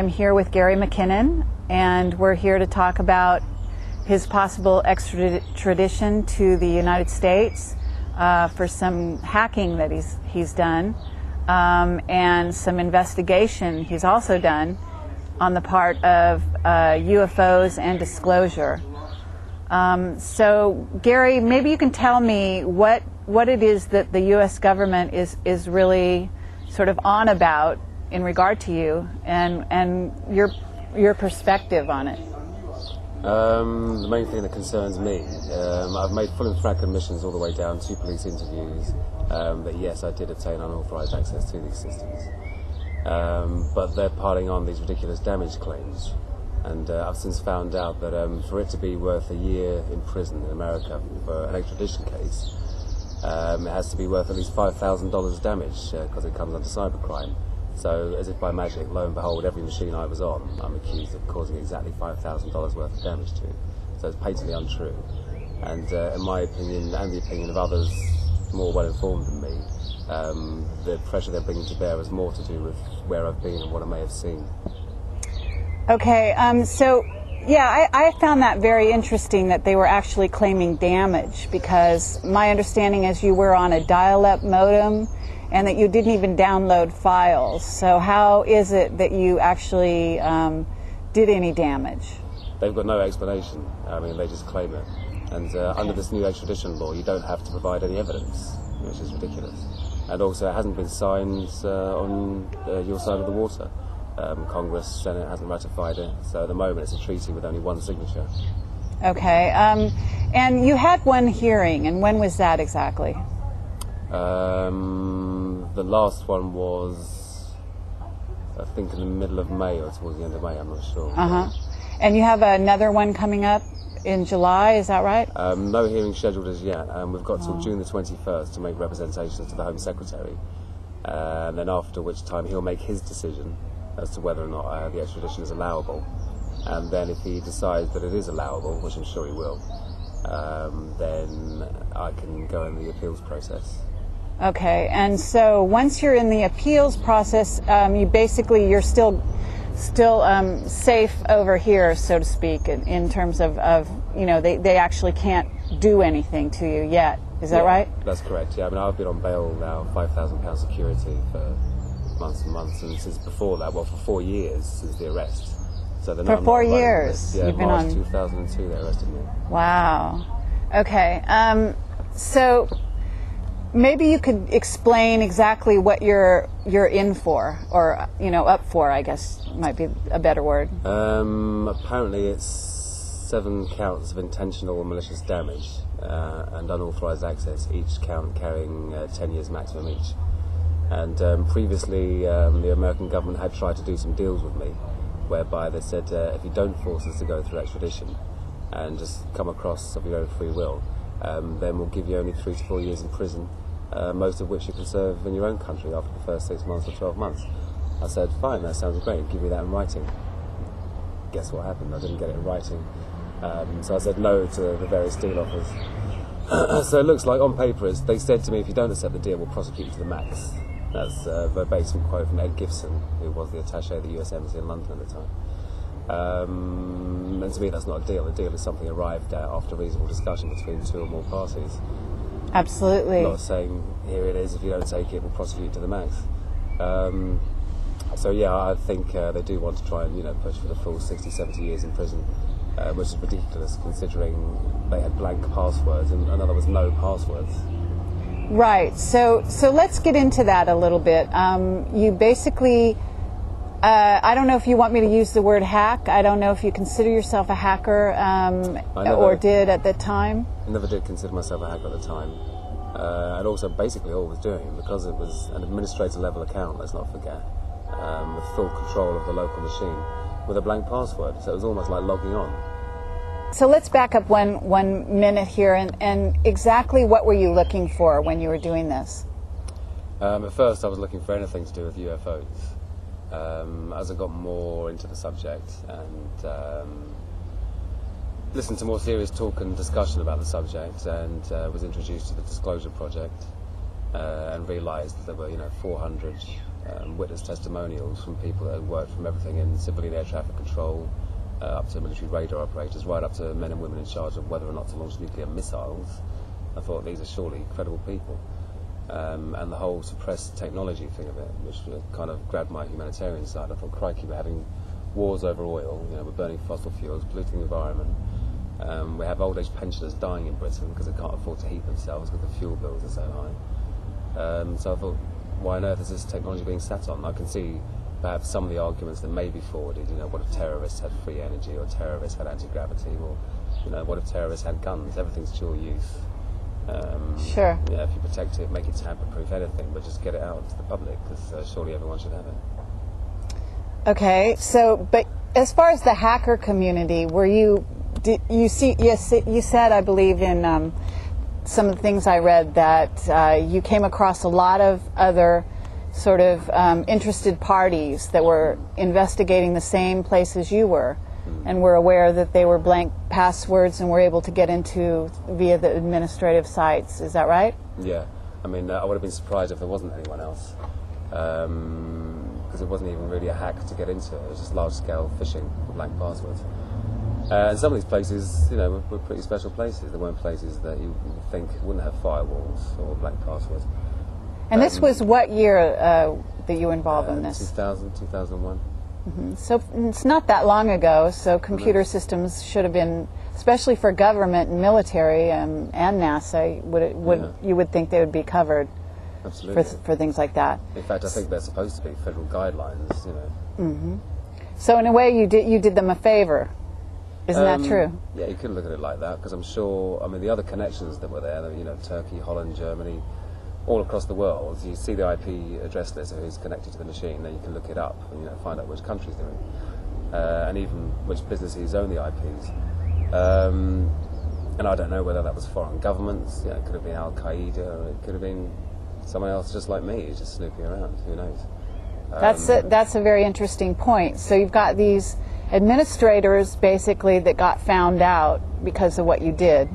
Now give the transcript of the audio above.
I'm here with Gary McKinnon, and we're here to talk about his possible extradition to the United States for some hacking that he's done, and some investigation he's also done on the part of UFOs and disclosure. So, Gary, maybe you can tell me what it is that the U.S. government is really sort of on about in regard to you, and your perspective on it. The main thing that concerns me, I've made full and frank admissions all the way down to police interviews that yes, I did obtain unauthorized access to these systems, but they're piling on these ridiculous damage claims. And I've since found out that for it to be worth a year in prison in America for an extradition case, it has to be worth at least $5,000 damage because it comes under cybercrime. So, as if by magic, lo and behold, every machine I was on, I'm accused of causing exactly $5,000 worth of damage to. So it's patently untrue. And in my opinion, and the opinion of others more well-informed than me, the pressure they're bringing to bear has more to do with where I've been and what I may have seen. Okay, so yeah, I found that very interesting that they were actually claiming damage, because my understanding is you were on a dial-up modem and that you didn't even download files. So how is it that you actually did any damage? They've got no explanation. I mean, they just claim it. And under this new extradition law, you don't have to provide any evidence, which is ridiculous. And also, it hasn't been signed on your side of the water. Congress, Senate hasn't ratified it, so at the moment it's a treaty with only one signature. Okay, and you had one hearing, and when was that exactly? The last one was, I think, in the middle of May or towards the end of May, I'm not sure. And you have another one coming up in July, is that right? No hearing scheduled as yet. We've got till June the 21st to make representations to the Home Secretary, and then after which time he'll make his decision as to whether or not the extradition is allowable. And then if he decides that it is allowable, which I'm sure he will, then I can go in the appeals process. Okay, and so once you're in the appeals process, you're still safe over here, so to speak, in terms of they actually can't do anything to you yet. Is that right? That's correct. Yeah, I mean, I've been on bail now, £5,000 security for months and months, and since before that, well, for 4 years since the arrest. So for 4 years, yeah, you've been March on. 2002, they arrested me. Wow. Okay. So maybe you could explain exactly what you're in for, or up for, I guess might be a better word. Apparently, it's 7 counts of intentional malicious damage and unauthorized access, each count carrying 10 years maximum each. And previously, the American government had tried to do some deals with me, whereby they said, if you don't force us to go through extradition and just come across of your own free will, then we'll give you only 3 to 4 years in prison, most of which you can serve in your own country after the first 6 months or 12 months. I said, fine, that sounds great, give me that in writing. Guess what happened? I didn't get it in writing. So I said no to the various deal offers. So it looks like on paper, they said to me, if you don't accept the deal, we'll prosecute you to the max. That's a verbatim quote from Ed Gibson, who was the attaché of the US Embassy in London at the time. And to me, that's not a deal. A deal is something arrived at after reasonable discussion between 2 or more parties. Absolutely. Not saying, here it is, if you don't take it, we'll prosecute you to the max. So yeah, I think they do want to try and push for the full 60, 70 years in prison, which is ridiculous considering they had blank passwords and in other words, no passwords. Right. So let's get into that a little bit. You basically, I don't know if you want me to use the word hack. I don't know if you consider yourself a hacker or did at the time. I never did consider myself a hacker at the time. And also basically all I was doing, because it was an administrator level account, let's not forget, with full control of the local machine, with a blank password. So it was almost like logging on. So let's back up one minute here, and exactly what were you looking for when you were doing this? At first I was looking for anything to do with UFOs. As I got more into the subject and listened to more serious talk and discussion about the subject, and was introduced to the Disclosure Project, and realised that there were 400 witness testimonials from people that had worked from everything in civilian air traffic control, up to military radar operators, right up to men and women in charge of whether or not to launch nuclear missiles. I thought these are surely credible people. And the whole suppressed technology thing of it, which kind of grabbed my humanitarian side. I thought, crikey, we're having wars over oil, we're burning fossil fuels, polluting the environment. We have old age pensioners dying in Britain because they can't afford to heat themselves because the fuel bills are so high. So I thought, why on earth is this technology being sat on? I can see perhaps some of the arguments that may be forwarded. What if terrorists had free energy, or terrorists had anti-gravity, or what if terrorists had guns? Everything's dual use. Sure. Yeah, if you protect it, make it tamper-proof, anything, but just get it out to the public, because surely everyone should have it. Okay, so, but as far as the hacker community, you said, I believe, in some of the things I read, that you came across a lot of other sort of interested parties that were investigating the same places you were, and were aware that they were blank passwords and were able to get into via the administrative sites. Is that right? Yeah. I mean, I would have been surprised if there wasn't anyone else, because it wasn't even really a hack to get into. It was just large-scale phishing for blank passwords. And some of these places, were pretty special places. They weren't places that you would think wouldn't have firewalls or blank passwords. And this was what year that you were involved in this? 2000, 2001. Mm-hmm. So it's not that long ago, so computer systems should have been, especially for government and military and NASA, you would think they would be covered. Absolutely. For things like that. In fact, I think they're supposed to be federal guidelines, Mm-hmm. So in a way, you did them a favor. Isn't that true? Yeah, you could look at it like that, because I'm sure, the other connections that were there, Turkey, Holland, Germany, all across the world, you see the IP address list of who's connected to the machine, then you can look it up and find out which countries they're in, and even which businesses own the IPs. And I don't know whether that was foreign governments, it could have been Al-Qaeda, or it could have been someone else just like me, just snooping around, who knows. That's a very interesting point. So you've got these administrators, basically, that got found out because of what you did.